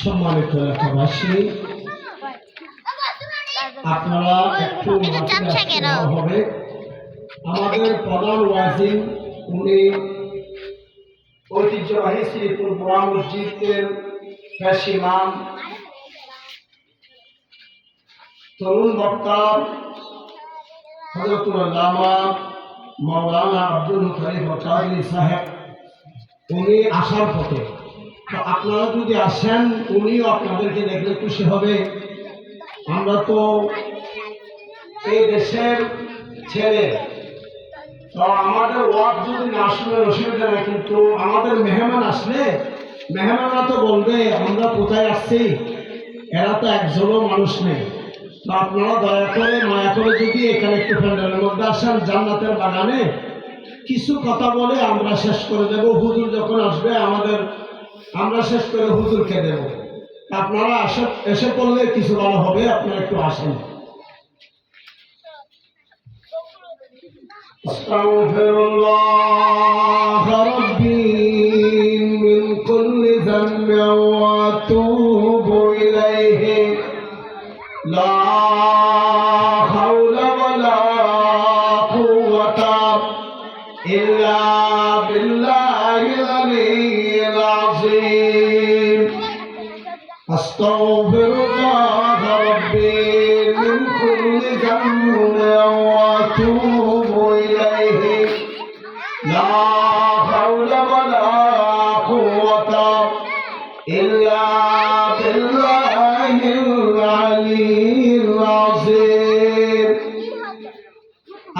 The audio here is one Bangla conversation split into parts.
সম্মানিত এলাকাবাসী, আপনারা একটু হবে। আমাদের প্রধান ওয়াজিন উনি ঐতিহ্যবাহী শ্রীপুর বড় মসজিদের পেশ ইমাম, তরুণ বক্তা হযরতুল আল্লামা মাওলানা আব্দুল মুতালিব কাদরি সাহেব, উনি আসার পথে। তো আপনারা যদি আসেন, উনিও আপনাদেরকে দেখলে খুশি হবে। আমরা তো এই দেশের ছেলে, তো আমাদের ওয়াজ যদি না শুনে অসুবিধা নেই, কিন্তু আমাদের মেহমান আসলে মেহমানরা তো বলবে আমরা কোথায় আসছি, এরা তো একজনও মানুষ নেই। তো আপনারা দয়া করে মায়া করে যদি এখানে একটু প্যান্ডেলের মধ্যে আসেন, জান্নাতের বাগানে কিছু কথা বলে আমরা শেষ করে দেব। হুজুর যখন আসবে আমরা শেষ করে হুজুরকে দেব। আপনারা এসে পড়লে কিছু ভালো হবে, আপনারা একটু আসেন। আস্তাগফিরুল্লাহ রাব্বি মিন কুল্লি যামবি ওয়া আতুবু ইলাইহি লা হাওলা ওয়ালা কুওয়াতা ইল্লা বিল্লাহিল আলিয়্যিল আযীম। আস্তাগফিরুল্লাহ রাব্বি মিন কুল্লি যামবি ওয়া আতুবু ইলাইহি লা হাওলা ওয়ালা কুওয়াতা ইল্লা বিল্লাহিল আলিয়্যিল আযীম।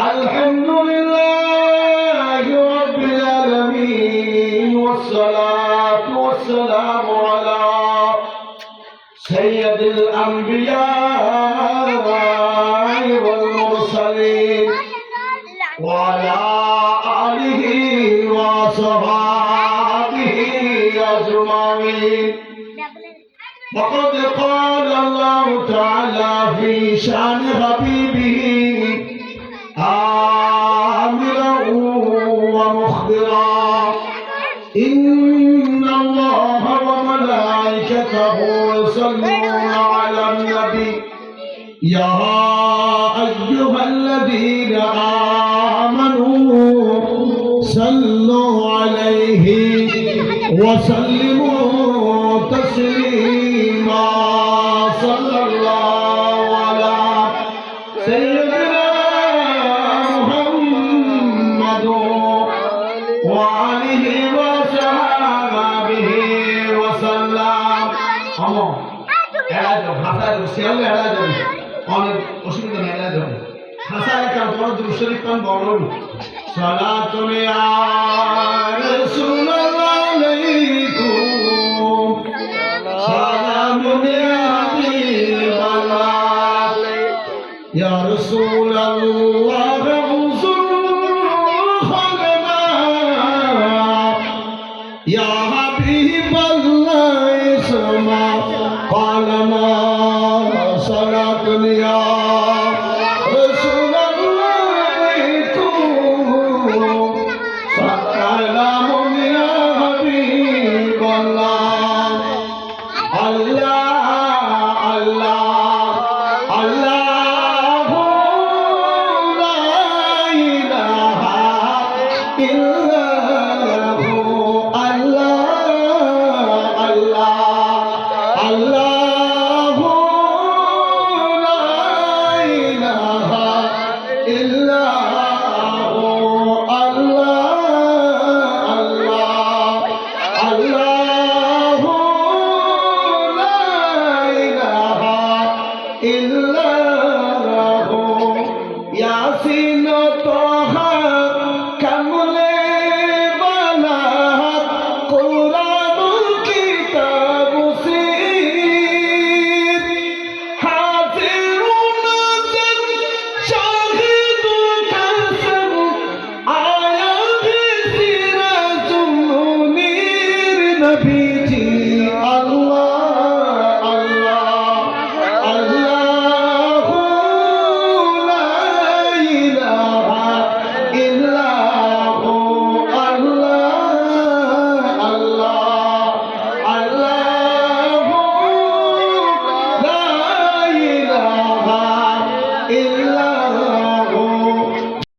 আলহামদুলিল্লাহি রাব্বিল আলামিন ওয়াসসালাতু ওয়াসসালামু আলা সাইয়্যিদিল আমবিয়া ওয়াল মুরসালিন ওয়া আলা আলিহি ওয়া সাহবিহি আজমাইন। وقد قال الله تعالى في شان حبيبه آمرا ومخبرا إن الله وملائكته يصلون على النبي يا أيها الذين آمنوا صلوا عليه وسلموا تسليما صلى الله على سيدنا محمد وآله وصحبه وسلم। অনেক অসুবিধা নেই, হাসায় কারণ তোমার দুরূদ পান বড় সালাতুন ইয়া রাসূলুল্লাহ আলাইকুম সালামুন ইয়া হাবিবাল্লাহ ইয়া রাসূলুল্লাহ উযুরুনা ইয়া হাবিবাল্লাহ ইসমা কালামা সালাতুন ইয়া